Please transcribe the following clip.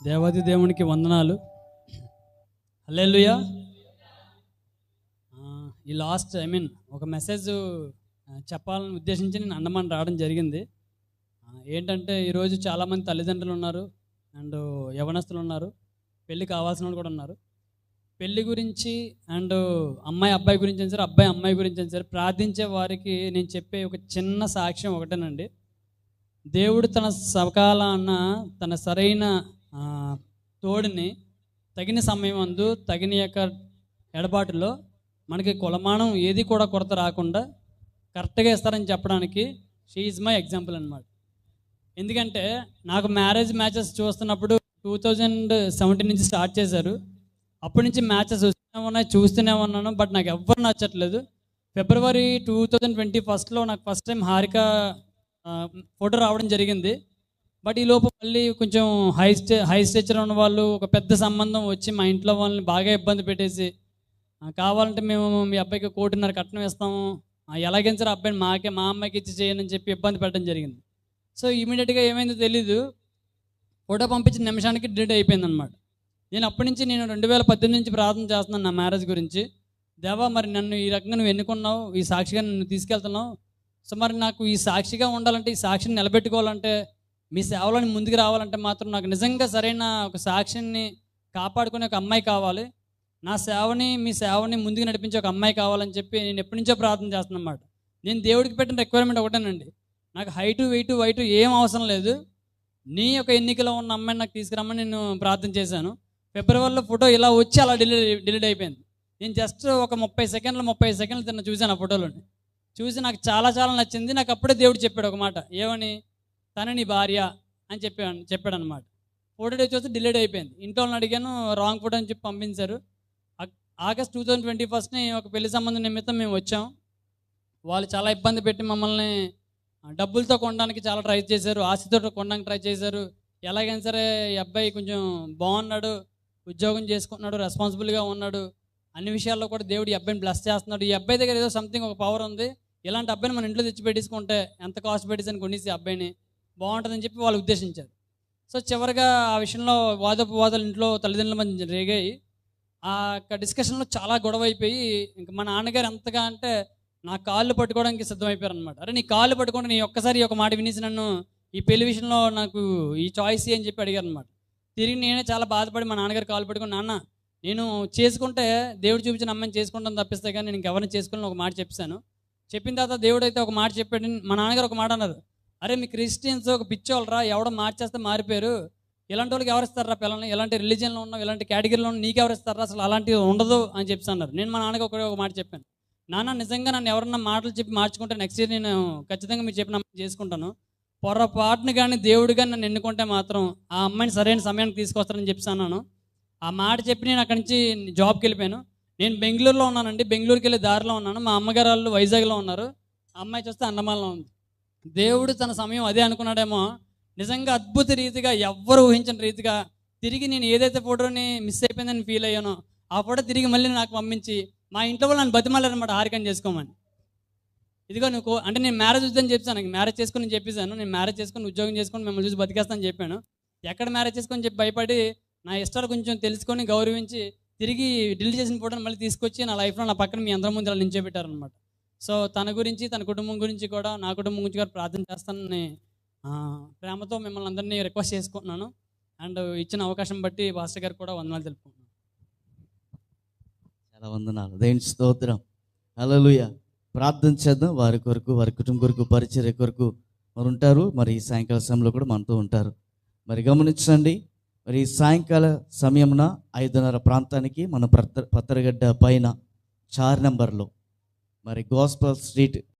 దేవాది దేవునికి వందనాలు. హల్లెలూయా. ఈ లాస్ట్ ఒక మెసేజ్ చెప్పాలని ఉద్దేశించి నేను అండమాన్ రావడం జరిగింది. ఏంటంటే ఈరోజు చాలామంది తల్లిదండ్రులు ఉన్నారు అండ్ యవనస్తులు ఉన్నారు, పెళ్ళి కావాల్సిన వాళ్ళు కూడా ఉన్నారు. పెళ్ళి గురించి అండ్ అమ్మాయి అబ్బాయి గురించి అయినా సరే, అబ్బాయి అమ్మాయి గురించి అయినా సరే ప్రార్థించే వారికి నేను చెప్పే ఒక చిన్న సాక్ష్యం ఒకటేనండి. దేవుడు తన సకాలాన తన సరైన తోడుని తగిన సమయం అందు తగిన యొక్క ఎడబాటులో మనకి కొలమానం ఏది కూడా కొరత రాకుండా కరెక్ట్గా ఇస్తారని చెప్పడానికి షీ ఈజ్ మై ఎగ్జాంపుల్ అనమాట. ఎందుకంటే నాకు మ్యారేజ్ మ్యాచెస్ చూస్తున్నప్పుడు 2017 నుంచి స్టార్ట్ చేశారు. అప్పటి నుంచి మ్యాచెస్ చూస్తూనే ఉన్నాను, బట్ నాకు ఎవ్వరు నచ్చట్లేదు. ఫిబ్రవరి 2021లో నాకు ఫస్ట్ టైం హారిక ఫోటో రావడం జరిగింది. బట్ ఈ లోపు మళ్ళీ కొంచెం హై స్టేచర్ ఉన్న వాళ్ళు ఒక పెద్ద సంబంధం వచ్చి మా ఇంట్లో వాళ్ళని బాగా ఇబ్బంది పెట్టేసి, కావాలంటే మేము మీ అబ్బాయికి 1.5 కోటి కట్నం ఇస్తాము, ఎలాగైనా సరే అబ్బాయిని మా అమ్మాయికి ఇచ్చి చేయను అని చెప్పి ఇబ్బంది పెట్టడం జరిగింది. సో ఇమీడియట్గా ఏమైందో తెలీదు, ఫోటో పంపించిన నిమిషానికి డిలీట్ అయిపోయింది అనమాట. నేను అప్పటి నుంచి 2018 నుంచి ప్రార్థన చేస్తున్నాను నా మ్యారేజ్ గురించి. దేవా, మరి నన్ను ఈ రకంగా నువ్వు ఎన్నుకున్నావు, ఈ సాక్షిగా నన్ను తీసుకెళ్తున్నావు. సో మరి నాకు ఈ సాక్షిగా ఉండాలంటే, ఈ సాక్షిని నిలబెట్టుకోవాలంటే, మీ సేవలోని ముందుకు రావాలంటే మాత్రం నాకు నిజంగా సరైన ఒక సాక్షిని కాపాడుకునే ఒక అమ్మాయి కావాలి. నా సేవని మీ సేవని ముందుకు నడిపించే ఒక అమ్మాయి కావాలని చెప్పి నేను ఎప్పటి నుంచో ప్రార్థన చేస్తున్నాను అన్నమాట. నేను దేవుడికి పెట్టిన రిక్వైర్మెంట్ ఒకటేనండి, నాకు హైటు వెయిట్ ఏం అవసరం లేదు, నీ యొక్క ఎన్నికలో ఉన్న అమ్మాయిని నాకు తీసుకురమ్మని నేను ప్రార్థన చేశాను. ఫిబ్రవరిలో ఫోటో ఇలా వచ్చి అలా డిలీట్ అయిపోయింది. నేను జస్ట్ ఒక 30 సెకండ్లు తిన్న చూశాను ఆ ఫోటోలోని. చూసి నాకు చాలా నచ్చింది. నాకు అప్పుడే దేవుడు చెప్పాడు ఒక మాట, ఏమని, తన నీ భార్య అని చెప్పాడు అనమాట. ఫోటో చూసి డిలీట్ అయిపోయింది. ఇంట్లో వాళ్ళని అడిగాను, రాంగ్ ఫోటో అని చెప్పి పంపించారు. ఆగస్ట్ 2021 ఒక పెళ్లి సంబంధం నిమిత్తం మేము వచ్చాం. వాళ్ళు చాలా ఇబ్బంది పెట్టి మమ్మల్ని డబ్బులతో కొనడానికి చాలా ట్రై చేశారు, ఆస్తితో కొనడానికి ట్రై చేశారు. ఎలాగైనా సరే ఈ అబ్బాయి కొంచెం బాగున్నాడు, ఉద్యోగం చేసుకుంటున్నాడు, రెస్పాన్సిబుల్గా ఉన్నాడు, అన్ని విషయాల్లో కూడా దేవుడు ఈ అబ్బాయిని బ్లెస్ చేస్తున్నాడు, ఈ అబ్బాయి దగ్గర ఏదో సంథింగ్ ఒక పవర్ ఉంది, ఇలాంటి అబ్బాయిని మన ఇంట్లో తెచ్చి పెట్టేసుకుంటే ఎంత కాస్ట్ పెట్టేసి కొనేసి అబ్బాయిని బాగుంటుందని చెప్పి వాళ్ళు ఉద్దేశించారు. సో చివరిగా ఆ విషయంలో వాదోపవాదాలు ఇంట్లో తల్లిదండ్రుల మధ్య రేగాయి. ఆ యొక్క డిస్కషన్లో చాలా గొడవ అయిపోయి, ఇంకా మా నాన్నగారు ఎంతగా అంటే నా కాళ్ళు పట్టుకోవడానికి సిద్ధమైపోయారు అనమాట. అరే నీ కాళ్ళు పట్టుకుంటే నీ ఒక్కసారి ఒక మాట వినేసి నన్ను ఈ పెళ్లి విషయంలో నాకు ఈ చాయిస్ అని చెప్పి అడిగారు అనమాట. తిరిగి నేనే చాలా బాధపడి మా నాన్నగారు కాళ్ళు పట్టుకుని, నాన్న నేను చేసుకుంటే దేవుడు చూపించిన అమ్మాయిని చేసుకుంటాను తప్పిస్తే కానీ నేను ఎవరిని చేసుకుని ఒక మాట చెప్పాను. చెప్పిన తర్వాత దేవుడు అయితే ఒక మాట చెప్పాడు. మా నాన్నగారు ఒక మాట అన్నారు, అరే మీ క్రిస్టియన్స్ ఒక పిచ్చోళ్ళరా, ఎవడో మార్చేస్తే మారిపోయారు, ఇలాంటి వాళ్ళకి ఎవరు ఇస్తారా పిల్లల్ని, ఇలాంటి రిలీజియన్లో ఉన్నావు, ఇలాంటి కేటగిరీలో ఉన్న నీకు ఎవరు ఇస్తారా, అసలు అలాంటివి ఉండదు అని చెప్పి అన్నారు. నేను మా నాన్నగా ఒక మాట చెప్పాను, నాన్న నిజంగా నన్ను ఎవరన్నా మాటలు చెప్పి మార్చుకుంటే నెక్స్ట్ ఇయర్ నేను ఖచ్చితంగా మీరు చెప్పిన అమ్మాయిని చేసుకుంటాను, పొరపాటుని కానీ దేవుడు కానీ నన్ను ఎన్నుకుంటే మాత్రం ఆ అమ్మాయిని సరైన సమయానికి తీసుకొస్తానని చెప్పి అన్నాను. ఆ మాట చెప్పి నేను అక్కడి నుంచి జాబ్కి వెళ్ళిపోయాను. నేను బెంగళూరులో ఉన్నానండి, బెంగళూరుకి వెళ్ళే దారిలో ఉన్నాను. మా అమ్మగారు వాళ్ళు వైజాగ్లో ఉన్నారు, ఆ అమ్మాయి చూస్తే అండమాన్లో ఉంది. దేవుడు తన సమయం అదే అనుకున్నాడేమో, నిజంగా అద్భుత రీతిగా ఎవ్వరు ఊహించిన రీతిగా తిరిగి నేను ఏదైతే ఫోటోని మిస్ అయిపోయిందని ఫీల్ అయ్యానో ఆ ఫోటో తిరిగి మళ్ళీ నాకు పంపించి మా ఇంట్లో వాళ్ళు నన్ను బతిమాలారనమాట, హారికని చేసుకోమని. ఇదిగో నువ్వు అంటే నేను మ్యారేజ్ వద్దని చెప్పాను, మ్యారేజ్ చేసుకుని నేను చెప్పేశాను, నేను మ్యారేజ్ చేసుకుని ఉద్యోగం చేసుకుని మిమ్మల్ని చూసి బతికేస్తానని చెప్పాను. ఎక్కడ మ్యారేజ్ చేసుకొని చెప్పి భయపడి నా ఇష్టాలు కొంచెం తెలుసుకొని గౌరవించి తిరిగి డిలీట్ చేసిన ఫోటోని మళ్ళీ తీసుకొచ్చి నా లైఫ్లో నా పక్కన మీ అందరి ముందు అలా నించోబెట్టారనమాట. సో తన గురించి, తన కుటుంబం గురించి కూడా, నా కుటుంబం గురించి కూడా ప్రార్థన చేస్తానని ప్రేమతో మిమ్మల్ని అందరినీ రిక్వెస్ట్ చేసుకుంటున్నాను. అండ్ ఇచ్చిన అవకాశం బట్టి పాస్టర్ గారికి కూడా వందనాలు తెలుపుకుంటున్నాను. చాలా వందనాలు, దేవుని స్తోత్రం, హల్లెలూయా. ప్రార్థన చేద్దాం. వారి కొరకు, వారి కుటుంబం కొరకు, పరిచర్య కొరకు మరి ఉంటారు. మరి ఈ సాయంకాల సమయంలో కూడా మనతో ఉంటారు. మరి గమనించండి, మరి ఈ సాయంకాల సమయమున 5:30 ప్రాంతానికి మన పత్తరగడ్డ పైన 4 నెంబర్లో మరి గాస్పల్ స్ట్రీట్